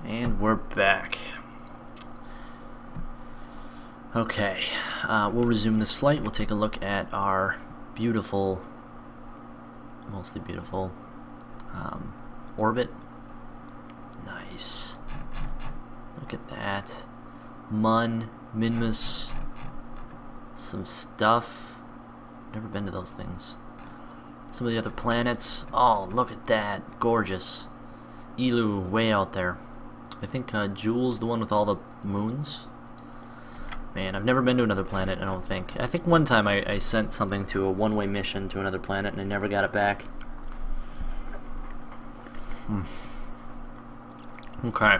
And we're back. Okay, we'll resume this flight. We'll take a look at our beautiful, mostly beautiful, orbit. Nice. Look at that. Mun, Minmus, some stuff. Never been to those things. Some of the other planets. Oh, look at that. Gorgeous. Elu, way out there. I think Jules, the one with all the moons. Man, I've never been to another planet, I don't think. I think one time I sent something to a one-way mission to another planet and I never got it back. Okay.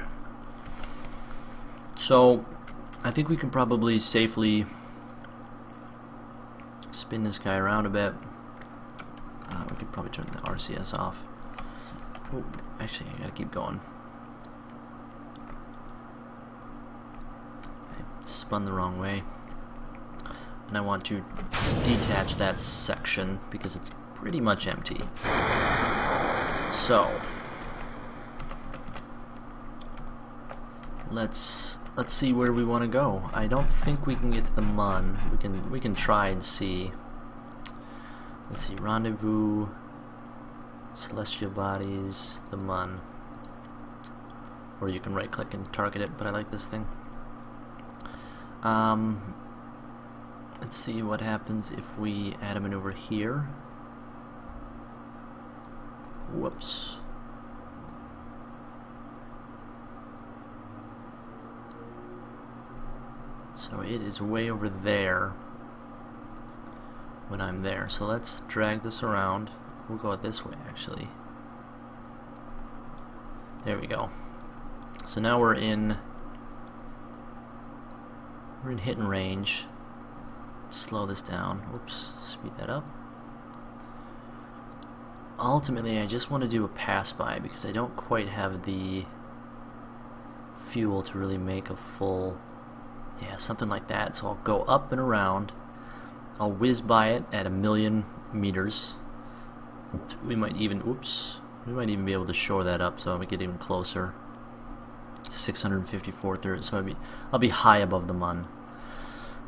So, I think we can probably safely spin this guy around a bit. We could probably turn the RCS off. Oh, actually, I gotta keep going. I spun the wrong way. And I want to detach that section because it's pretty much empty. So, let's see where we want to go. I don't think we can get to the Mun. We can try and see. Let's see, rendezvous, celestial bodies, the Mun. Or you can right click and target it, but I like this thing. Let's see what happens if we add a maneuver here. Whoops. So it is way over there when I'm there. So let's drag this around. We'll go this way actually. There we go. So now we're in hitting range. Slow this down. Oops, speed that up. Ultimately, I just want to do a pass-by because I don't quite have the fuel to really make a full, yeah, something like that. So I'll go up and around. I'll whiz by it at 1,000,000 meters. We might even, oops, we might even be able to shore that up so we get even closer. 654 thirds, so I'll be high above the Mun.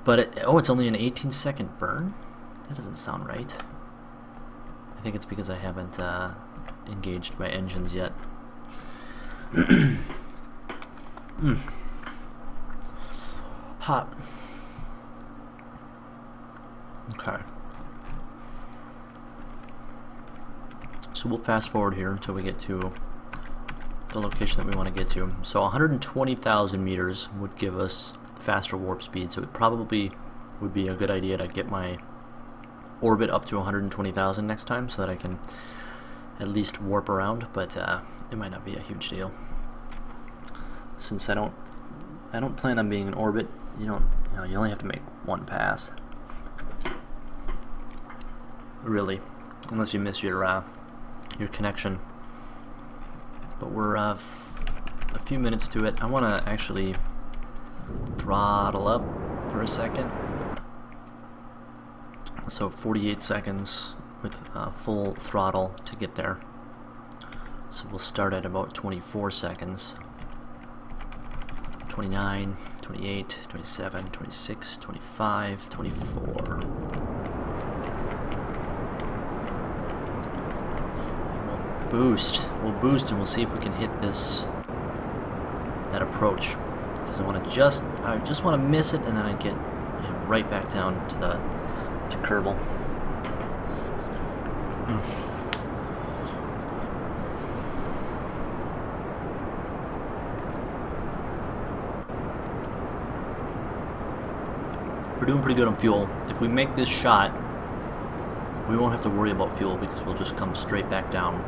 But it's only an 18-second burn? That doesn't sound right. I think it's because I haven't engaged my engines yet. Hot. Okay. So we'll fast forward here until we get to the location that we want to get to. So 120,000 meters would give us faster warp speed, so it probably would be a good idea to get my orbit up to 120,000 next time so that I can at least warp around, but it might not be a huge deal. Since I don't plan on being in orbit, you only have to make one pass. Really, unless you miss your connection. But we're a few minutes to it. I want to actually throttle up for a second. So 48 seconds with full throttle to get there. So we'll start at about 24 seconds. 29, 28, 27, 26, 25, 24. We'll boost and we'll see if we can hit that approach, because I just want to miss it and then I get right back down to Kerbal. We're doing pretty good on fuel. If we make this shot, we won't have to worry about fuel because we'll just come straight back down.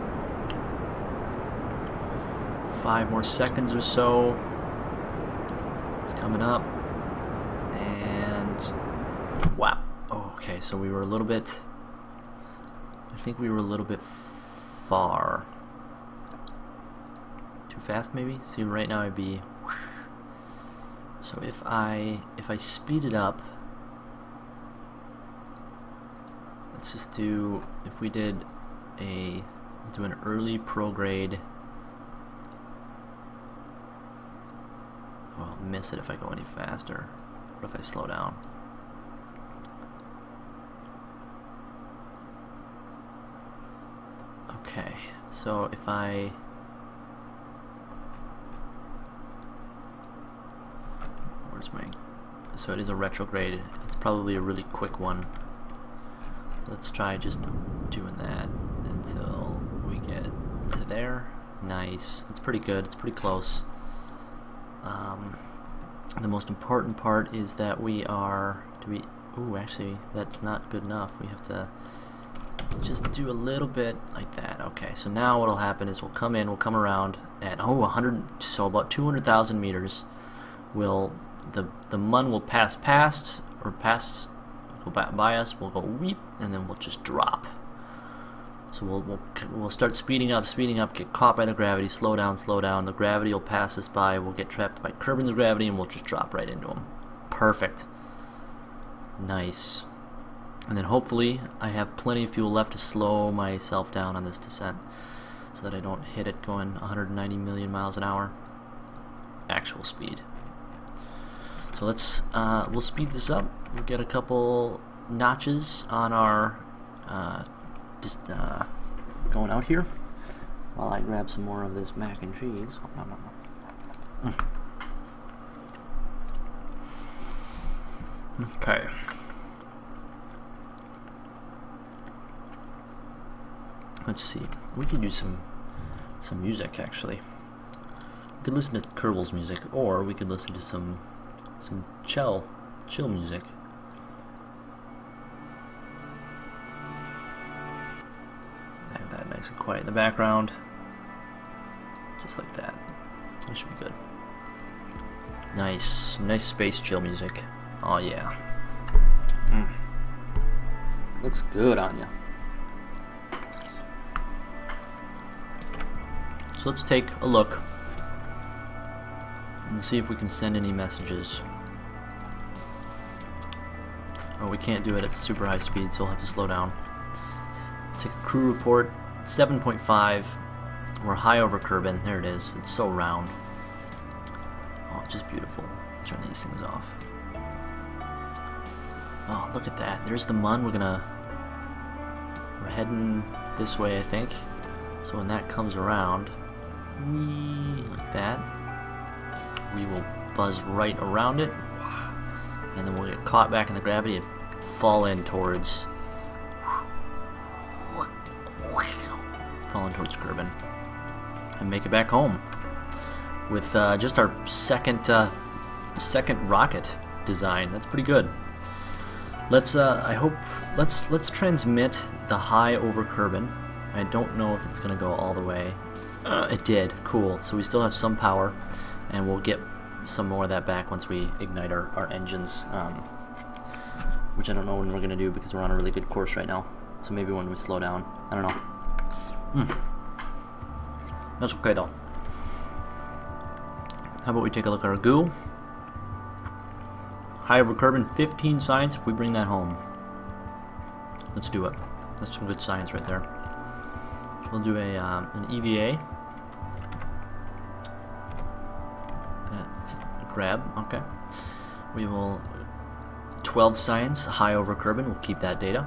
5 more seconds or so. It's coming up. And wow. Okay, so we were a little bit, I think we were a little bit far. Too fast maybe? See, right now I'd be, so if I speed it up, let's just do, if we did do an early prograde miss it if I go any faster. What if I slow down? Okay, so if I... Where's my... So it is a retrograde. It's probably a really quick one. So let's try just doing that until we get to there. Nice. It's pretty good. It's pretty close. The most important part is that we are... Ooh, actually, that's not good enough. We have to just do a little bit like that. Okay, so now what'll happen is we'll come around at 100, so about 200,000 meters. The mun will pass go by us. We'll go weep, and then we'll just drop. So we'll start speeding up, get caught by the gravity, slow down. The gravity will pass us by. We'll get trapped by Kerbin's gravity, and we'll just drop right into him. Perfect. Nice. And then hopefully I have plenty of fuel left to slow myself down on this descent so that I don't hit it going 190 million miles an hour. Actual speed. So we'll speed this up. We'll get a couple notches on our going out here while I grab some more of this mac and cheese. Okay. Let's see. We could do some music actually. We could listen to Kerbal's music, or we could listen to some chill music. Have that nice and quiet in the background, just like that. That should be good. Nice, some nice space chill music. Oh yeah. Looks good on you. So let's take a look and see if we can send any messages. Oh, we can't do it at super high speed, so we'll have to slow down. Take a crew report, 7.5. We're high over Kerbin. There it is. It's so round. Oh, just beautiful. Turn these things off. Oh, look at that. There's the mun. We're heading this way, I think. So when that comes around, like that, we will buzz right around it, and then we'll get caught back in the gravity and fall in towards Kerbin and make it back home with just our second rocket design. That's pretty good. Let's transmit the high over Kerbin. I don't know if it's gonna go all the way. It did. Cool. So we still have some power, and we'll get some more of that back once we ignite our engines, which I don't know when we're gonna do because we're on a really good course right now. So maybe when we slow down. I don't know. That's okay though. How about we take a look at our goo? High over Kerbin, 15 science if we bring that home. Let's do it. That's some good science right there. So we'll do an EVA. Grab, okay. We will 12 science, high over Kerbin. We'll keep that data.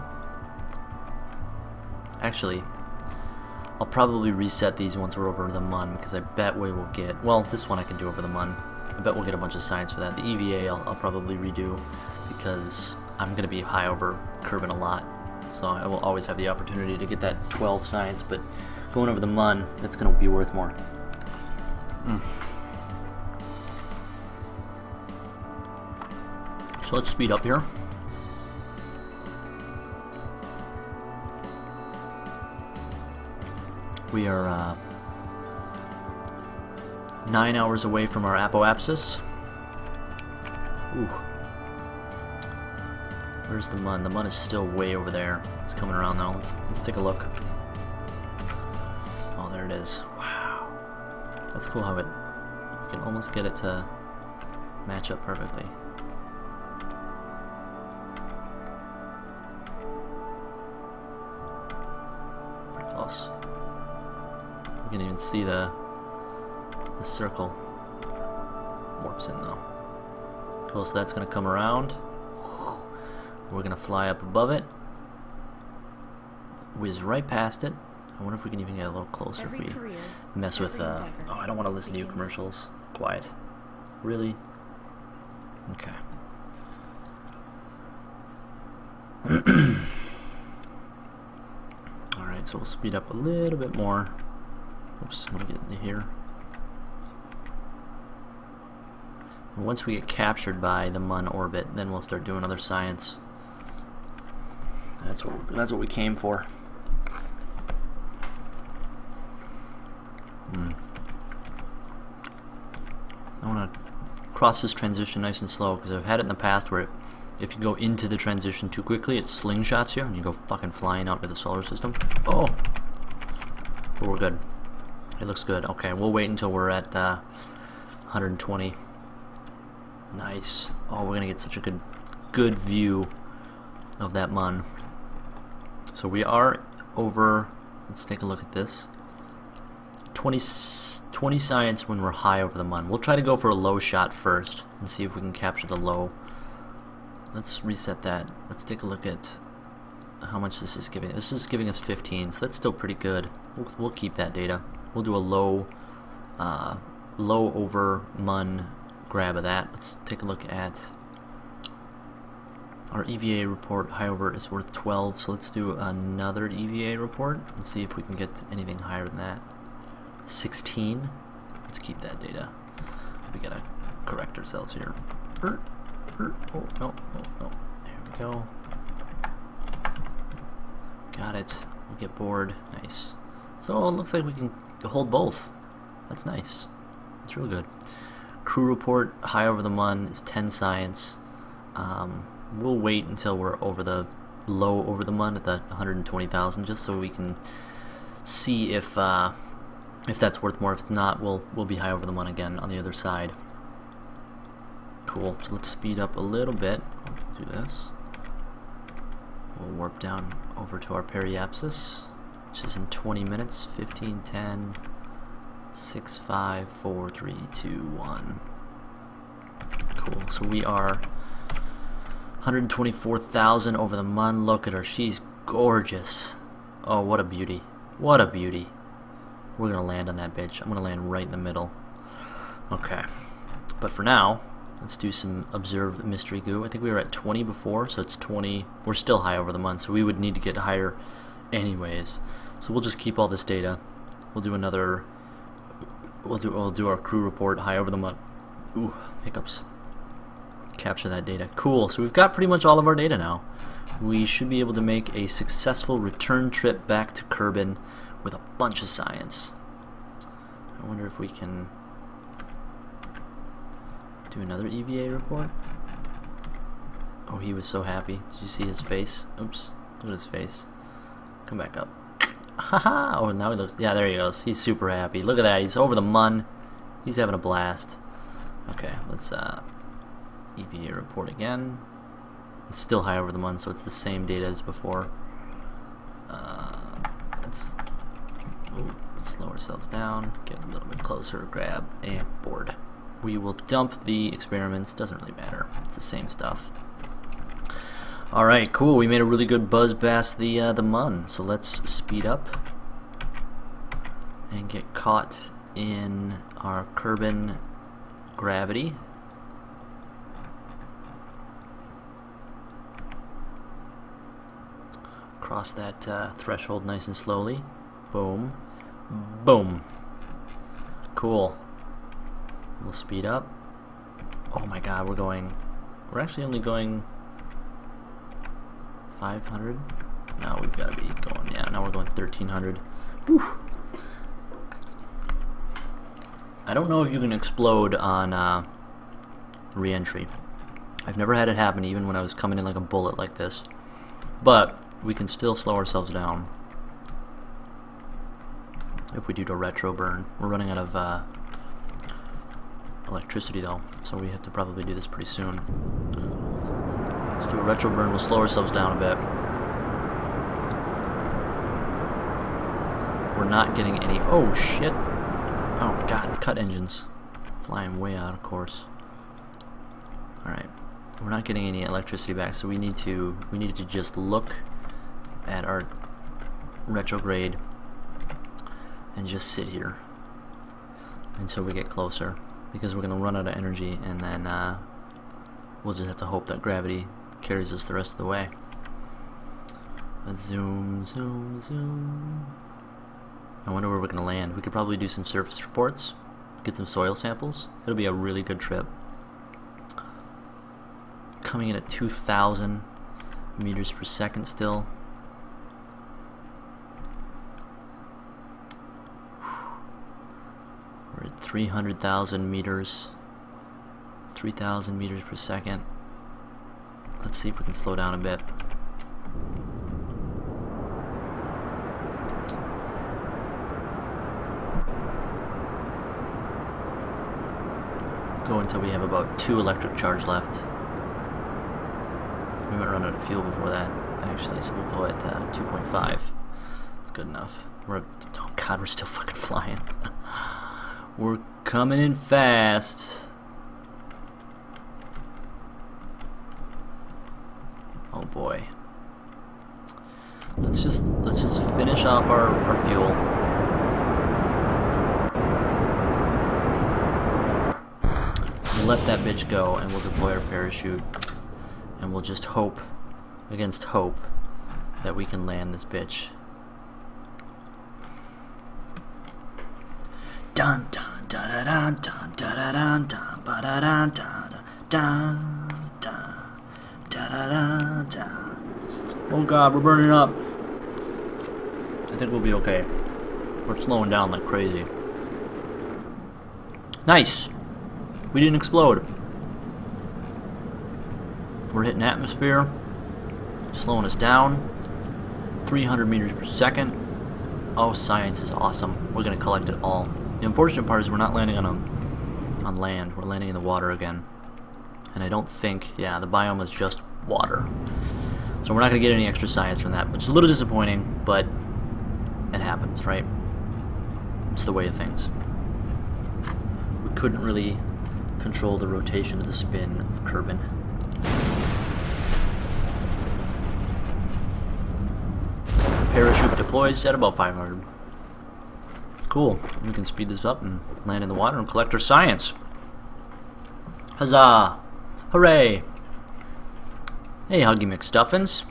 Actually, I'll probably reset these once we're over the mun, because I bet we will get, well, this one I can do over the mun. I bet we'll get a bunch of science for that. The EVA I'll probably redo, because I'm going to be high over Kerbin a lot. So I will always have the opportunity to get that 12 science, but going over the mun, that's going to be worth more. So let's speed up here. We are 9 hours away from our apoapsis. Ooh. Where's the mun? The mun is still way over there. It's coming around now. Let's take a look. Oh, there it is. Wow. That's cool how you can almost get it to match up perfectly. Pretty close. You can even see the circle warps in though. Cool, so that's gonna come around. We're gonna fly up above it. Whiz right past it. I wonder if we can even get a little closer if we mess with, oh, I don't want to listen to you commercials. Quiet. Really? Okay. Alright, so we'll speed up a little bit more. Oops, I'm gonna get into here. And once we get captured by the Mun orbit, then we'll start doing other science. That's what we came for. I want to cross this transition nice and slow, because I've had it in the past where if you go into the transition too quickly, it slingshots you and you go fucking flying out to the solar system. Oh! But we're good. It looks good. Okay, we'll wait until we're at 120. Nice. Oh, we're gonna get such a good view of that Mun. So we are over, let's take a look at this. 20 science when we're high over the Mun. We'll try to go for a low shot first and see if we can capture the low. Let's reset that. Let's take a look at how much this is giving. This is giving us 15, so that's still pretty good. We'll keep that data. We'll do a low over Mun grab of that. Let's take a look at our EVA report. High over is worth 12, so let's do another EVA report and see if we can get anything higher than that. 16. Let's keep that data. We gotta correct ourselves here. Oh, no. There we go. Got it. We'll get bored. Nice. So it looks like we can hold both. That's nice. That's real good. Crew report, high over the Mun is 10 science. We'll wait until we're over the low over the Mun at the 120,000, just so we can see if that's worth more. If it's not, we'll be high over the Mun again on the other side. Cool. So let's speed up a little bit. Let's do this. We'll warp down over to our periapsis, which is in 20 minutes. 15, 10, 6, 5, 4, 3, 2, 1. Cool. So we are 124,000 over the Mun. Look at her. She's gorgeous. Oh, what a beauty. What a beauty. We're going to land on that bitch. I'm going to land right in the middle. Okay. But for now, let's do some observe mystery goo. I think we were at 20 before, so it's 20. We're still high over the Mun, so we would need to get higher anyways. So we'll just keep all this data. We'll do another. We'll do our crew report high over the Mun. Ooh, hiccups. Capture that data. Cool. So we've got pretty much all of our data now. We should be able to make a successful return trip back to Kerbal with a bunch of science. I wonder if we can do another EVA report. Oh, he was so happy. Did you see his face? Oops. Look at his face. Come back up. Haha! Oh, now he looks. Yeah, there he goes. He's super happy. Look at that. He's over the Mun. He's having a blast. Okay, let's EVA report again. It's still high over the Mun, so it's the same data as before. Let's slow ourselves down, get a little bit closer, grab, and board. We will dump the experiments. Doesn't really matter. It's the same stuff. Alright, cool. We made a really good buzz past the Mun. So let's speed up and get caught in our Kerbal gravity. Cross that threshold nice and slowly. Boom. Boom. Cool. We'll speed up. Oh my god, we're actually only going 500. Now we've got to be going, yeah, now we're going 1300. Whew. I don't know if you can explode on re-entry. I've never had it happen, even when I was coming in like a bullet like this. But we can still slow ourselves down if we do the retro burn. We're running out of electricity though, so we have to probably do this pretty soon. Let's do a retro burn. We'll slow ourselves down a bit. We're not getting any. Oh shit! Oh god, cut engines, flying way out of course. Alright, we're not getting any electricity back, so we need to just look at our retrograde and just sit here until we get closer, because we're going to run out of energy, and then we'll just have to hope that gravity carries us the rest of the way. Let's zoom, zoom, zoom. I wonder where we're going to land. We could probably do some surface reports, get some soil samples. It'll be a really good trip. Coming in at 2,000 meters per second still. We're at 300,000 meters, 3,000 meters per second. Let's see if we can slow down a bit. Go until we have about 2 electric charge left. We might run out of fuel before that, actually, so we'll go at 2.5. That's good enough. Oh god, we're still fucking flying. We're coming in fast. Oh boy. Let's just finish off our fuel. We'll let that bitch go, and we'll deploy our parachute, and we'll just hope against hope that we can land this bitch. Dun dun dun dun dun dun dun dun dun dun dun dun. Oh god, we're burning up. I think we'll be okay. We're slowing down like crazy. Nice. We didn't explode. We're hitting atmosphere, slowing us down. 300 meters per second. Oh, science is awesome. We're gonna collect it all. The unfortunate part is we're not landing on land. We're landing in the water again. And I don't think, yeah, the biome is just water. So we're not gonna get any extra science from that, which is a little disappointing, but it happens, right? It's the way of things. We couldn't really control the rotation of the spin of Kerbal. Parachute deploys at about 500. Cool. We can speed this up and land in the water and collect our science. Huzzah! Hooray! Hey, Huggy McStuffins.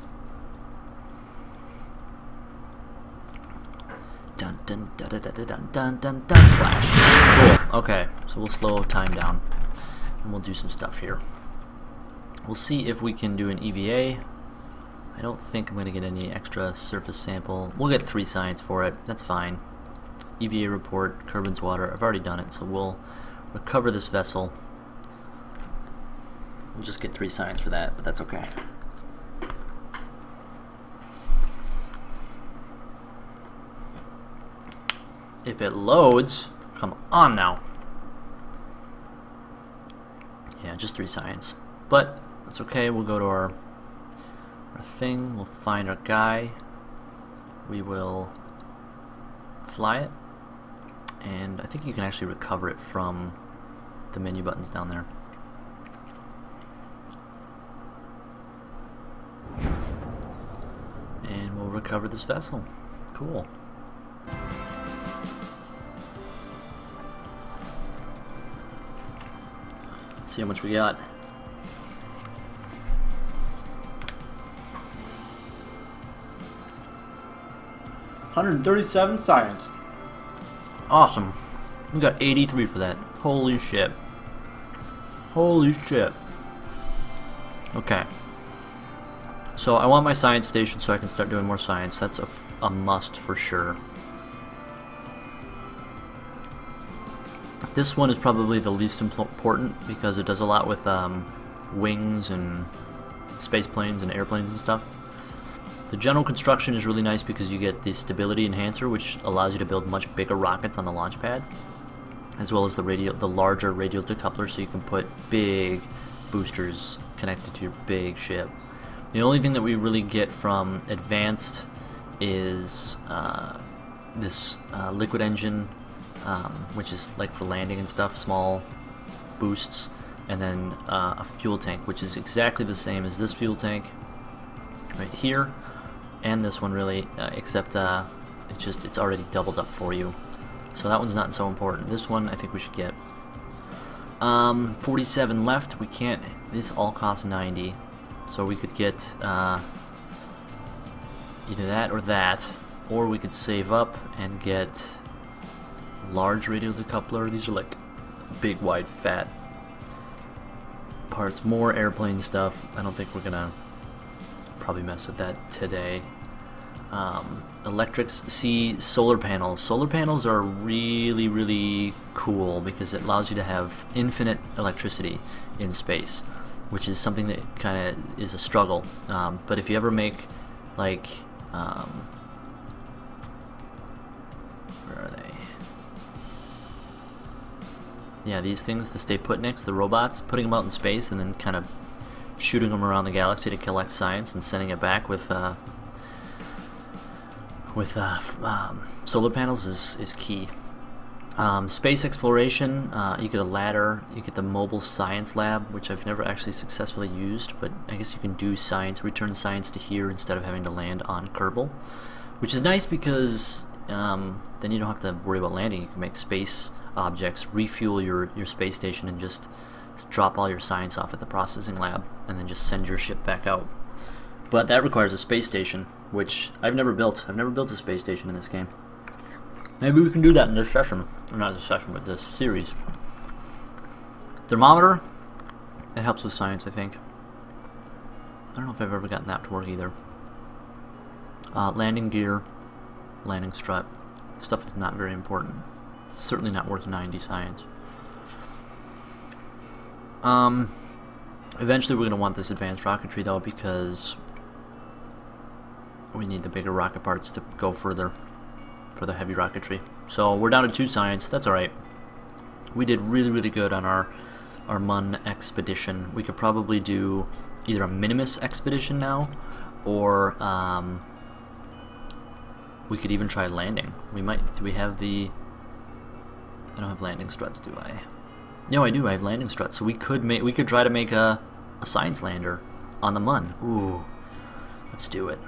Dun dun dun dun dun dun dun dun dun splash. Cool. Okay, so we'll slow time down and we'll do some stuff here. We'll see if we can do an EVA. I don't think I'm gonna get any extra surface sample. We'll get 3 science for it. That's fine. EVA report, Kerbal's water. I've already done it, so we'll recover this vessel. We'll just get 3 science for that, but that's okay. If it loads, come on now. Yeah, just 3 science. But that's okay, we'll go to our thing, we'll find our guy, we will fly it, and I think you can actually recover it from the menu buttons down there. And we'll recover this vessel. Cool. See how much we got. $137 science. Awesome. We got 83 for that. Holy shit. Holy shit. Okay. So I want my science station so I can start doing more science. That's a must for sure. This one is probably the least important because it does a lot with wings and space planes and airplanes and stuff. The general construction is really nice because you get the stability enhancer, which allows you to build much bigger rockets on the launch pad, as well as the larger radial decoupler, so you can put big boosters connected to your big ship. The only thing that we really get from advanced is this liquid engine, which is like for landing and stuff, small boosts. and then a fuel tank, which is exactly the same as this fuel tank right here, and this one really, except it's already doubled up for you. So that one's not so important. This one I think we should get. 47 left. We can't. This all costs 90, so we could get either that, or we could save up and get large radial decoupler. These are like big, wide, fat parts. More airplane stuff. I don't think we're gonna probably mess with that today. Electrics. See, solar panels. Solar panels are really, really cool because it allows you to have infinite electricity in space, which is something that kind of is a struggle. But if you ever make, like, where are they? Yeah, these things, the Stay Putniks, the robots, putting them out in space and then kind of shooting them around the galaxy to collect science and sending it back with solar panels is key. Space exploration, you get a ladder, you get the mobile science lab, which I've never actually successfully used, but I guess you can do science, return science to here instead of having to land on Kerbal, which is nice because then you don't have to worry about landing. You can make space objects, refuel your space station, and just drop all your science off at the processing lab, and then just send your ship back out. But that requires a space station, which I've never built. I've never built a space station in this game. Maybe we can do that in this session. Or not this session, but this series. Thermometer. It helps with science, I think. I don't know if I've ever gotten that to work either. Landing gear. Landing strut. Stuff that's not very important. It's certainly not worth 90 science. Eventually we're going to want this advanced rocketry though, because we need the bigger rocket parts to go further for the heavy rocketry. So we're down to 2 science. That's alright. We did really, really good on our Mun expedition. We could probably do either a Minimus expedition now, or we could even try landing. We might. Do we have the... I don't have landing struts, do I? No, I do. I have landing struts. So we could try to make a science lander on the Mun. Ooh, let's do it.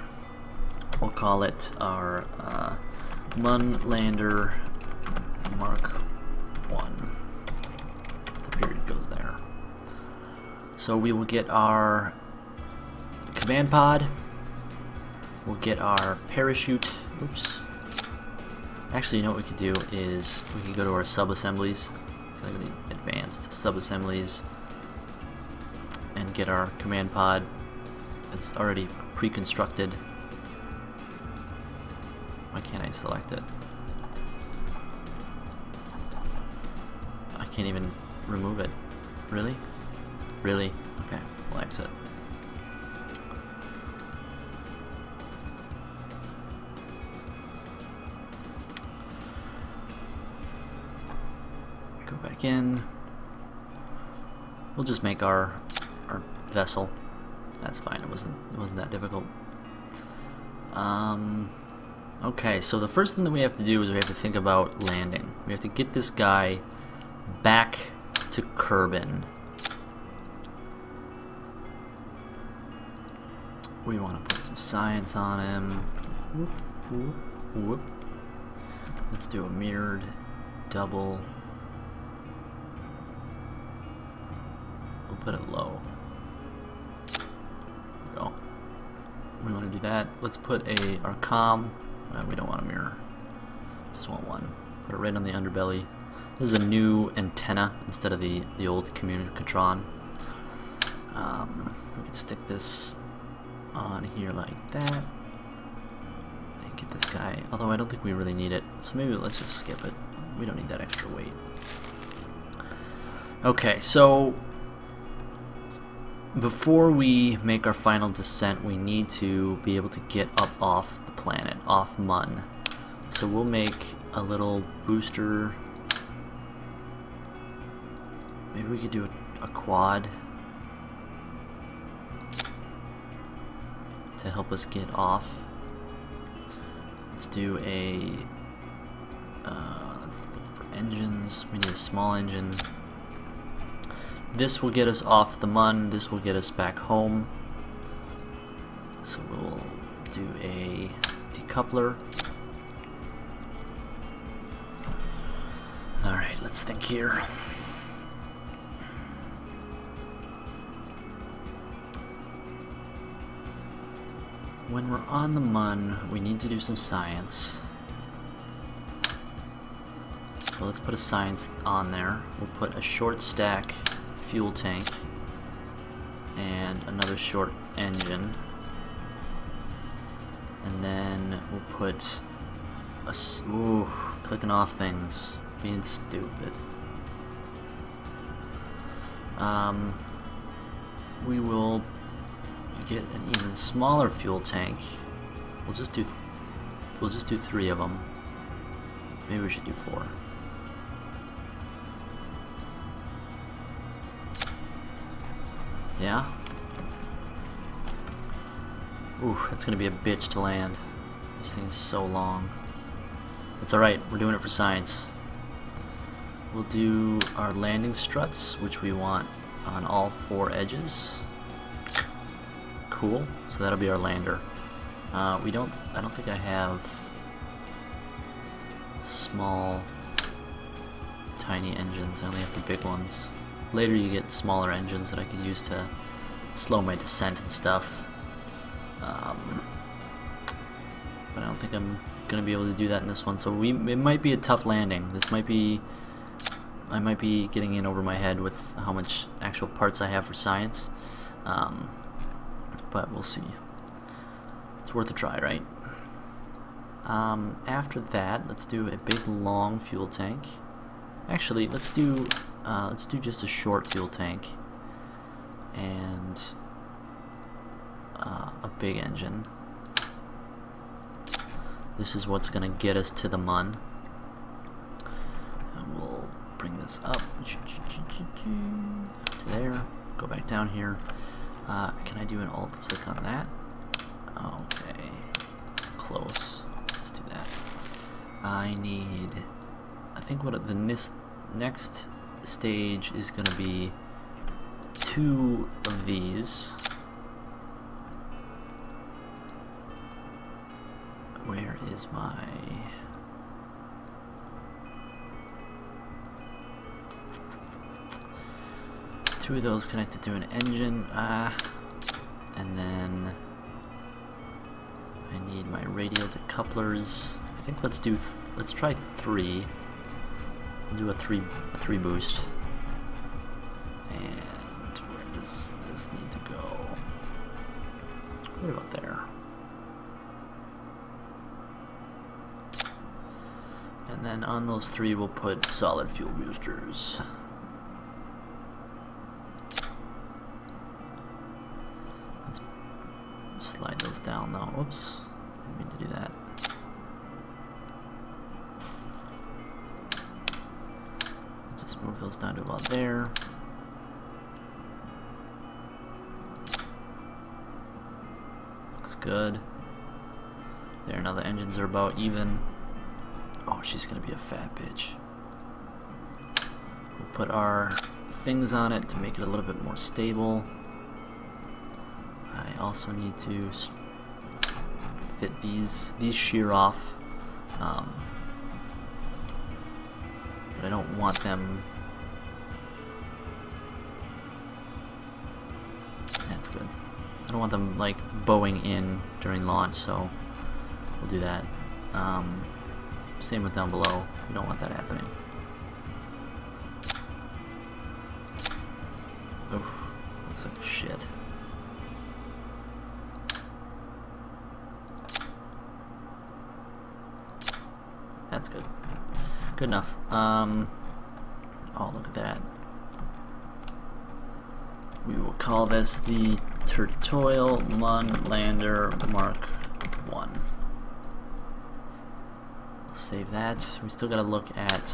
We'll call it our Mun Lander Mark 1. The period goes there. So we will get our command pod. We'll get our parachute. Oops. Actually, you know what we could do is we could go to our sub-assemblies. Go to the advanced sub-assemblies and get our command pod. It's already pre-constructed. Why can't I select it? I can't even remove it. Really? Really? Okay, we'll exit. Go back in. We'll just make our vessel. That's fine. It wasn't that difficult. Okay, so the first thing that we have to do is we have to think about landing. We have to get this guy back to Kerbin. We want to put some science on him. Whoop, whoop, whoop. Let's do a mirrored double. We'll put it low. There we go. We want to do that. Let's put our comm. We don't want a mirror. Just want one. Put it right on the underbelly. This is a new antenna instead of the old communicatron. We can stick this on here like that. And get this guy. Although I don't think we really need it. So maybe let's just skip it. We don't need that extra weight. Okay, so before we make our final descent, we need to be able to get up off the planet, off Mun. So we'll make a little booster. Maybe we could do a quad to help us get off. Let's do let's look for engines. We need a small engine. This will get us off the Mun, this will get us back home. So we'll do a decoupler. Alright, let's think here. When we're on the Mun, we need to do some science. So let's put a science on there. We'll put a short stack fuel tank and another short engine. And then we'll put a... Ooh, clicking off things. Being stupid. We will get an even smaller fuel tank. We'll just do 3 of them. Maybe we should do 4. Yeah? Ooh, that's gonna be a bitch to land. This thing is so long. That's alright, we're doing it for science. We'll do our landing struts, which we want on all 4 edges. Cool, so that'll be our lander. I don't think I have small, tiny engines. I only have the big ones. Later you get smaller engines that I can use to slow my descent and stuff. But I don't think I'm gonna be able to do that in this one. So it might be a tough landing. I might be getting in over my head with how much actual parts I have for science. But we'll see. It's worth a try, right? After that, let's do a big long fuel tank. Actually, let's do just a short fuel tank and a big engine. This is what's gonna get us to the Mun. And we'll bring this up to there. Go back down here. Can I do an alt click on that? Okay, close. Just do that. I think what the next stage is going to be 2 of these. Where is my... Two of those connected to an engine, and then I need my radial decouplers. I think let's try 3. We'll do a 3 boost. And where does this need to go? What about there? And then on those 3 we'll put solid fuel boosters. Slide those down though. Whoops. Didn't mean to do that. Let's just move those down to about there. Looks good. There, now the engines are about even. Oh, she's gonna be a fat bitch. We'll put our things on it to make it a little bit more stable. I also need to fit these shear off, but I don't want them. That's good. I don't want them like bowing in during launch, so we'll do that. Same with down below. We don't want that happening. Oof, looks like shit. That's good. Good enough. Oh, look at that. We will call this the Turtoil Mun Lander Mark 1. Save that. We still gotta look at...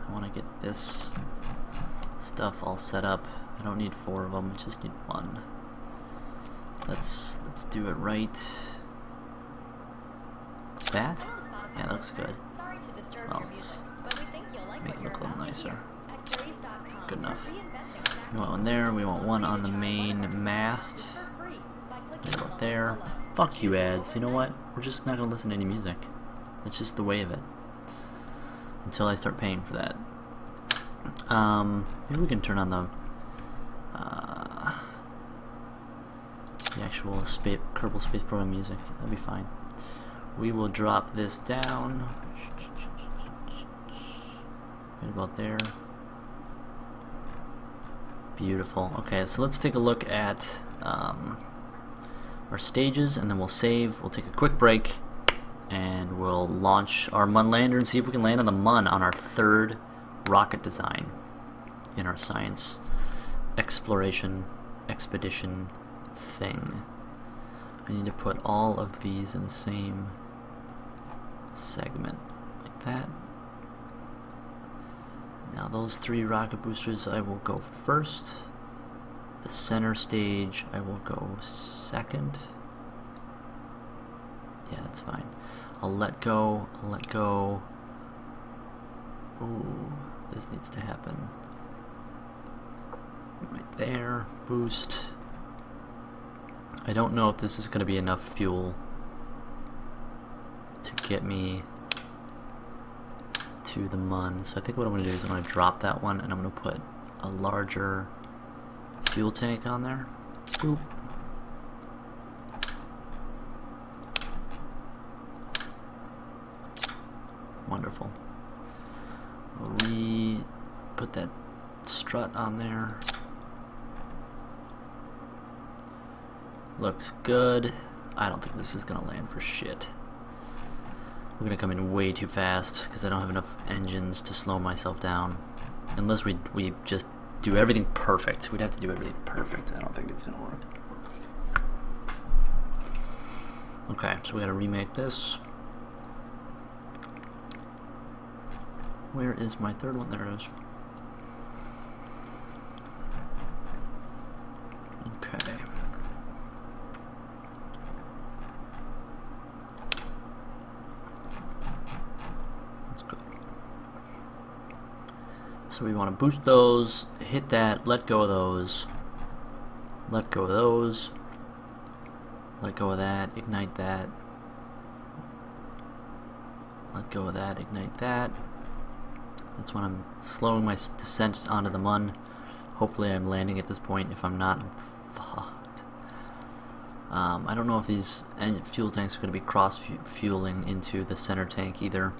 I want to get this stuff all set up. I don't need 4 of them, I just need 1. Let's do it right. That? Yeah, looks good. Well, let's make it look a little nicer. Good enough. We want one there. We want one on the main mast. Right about there. Fuck you, ads. You know what? We're just not gonna listen to any music. That's just the way of it. Until I start paying for that. Maybe we can turn on the actual Kerbal Space Program music. That'd be fine. We will drop this down. Right about there. Beautiful. Okay, so let's take a look at our stages, and then we'll save. We'll take a quick break, and we'll launch our Mun lander and see if we can land on the Mun on our third rocket design in our science exploration expedition thing. I need to put all of these in the same segment like that. Now those 3 rocket boosters I will go first. The center stage I will go second. Yeah, that's fine. I'll let go. Ooh, this needs to happen. Right there, boost. I don't know if this is going to be enough fuel to get me to the Mun. So I think what I'm going to do is I'm going to drop that one, and I'm going to put a larger fuel tank on there. Boop. Wonderful. We put that strut on there. Looks good. I don't think this is gonna land for shit. We're gonna come in way too fast because I don't have enough engines to slow myself down. Unless we just do everything perfect. We'd have to do everything perfect. I don't think it's gonna work. Okay, so we gotta remake this. Where is my third one? There it is. Okay. That's good. So we want to boost those, hit that, let go of those, let go of those, let go of that, ignite that, let go of that, ignite that. That's when I'm slowing my descent onto the Mun. Hopefully I'm landing at this point. If I'm not, I'm fucked. I don't know if these fuel tanks are going to be cross-fueling into the center tank either.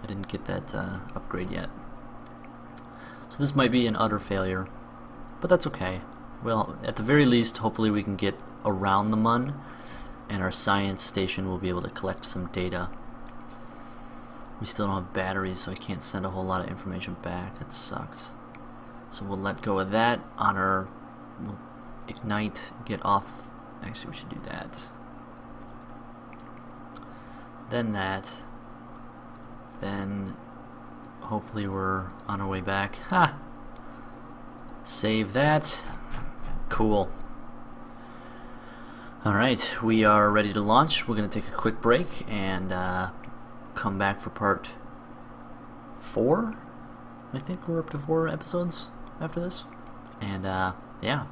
I didn't get that upgrade yet. So this might be an utter failure, but that's okay. Well, at the very least, hopefully we can get around the Mun, and our science station will be able to collect some data. We still don't have batteries, so I can't send a whole lot of information back. That sucks. So we'll let go of that on our... We'll ignite, get off... Actually, we should do that. Then that. Then... Hopefully we're on our way back. Ha! Save that. Cool. Alright, we are ready to launch. We're going to take a quick break and... come back for part 4. I think we're up to 4 episodes after this, and yeah,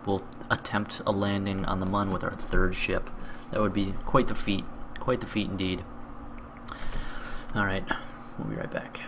we'll attempt a landing on the Mun with our third ship. That would be quite the feat indeed. Alright, we'll be right back.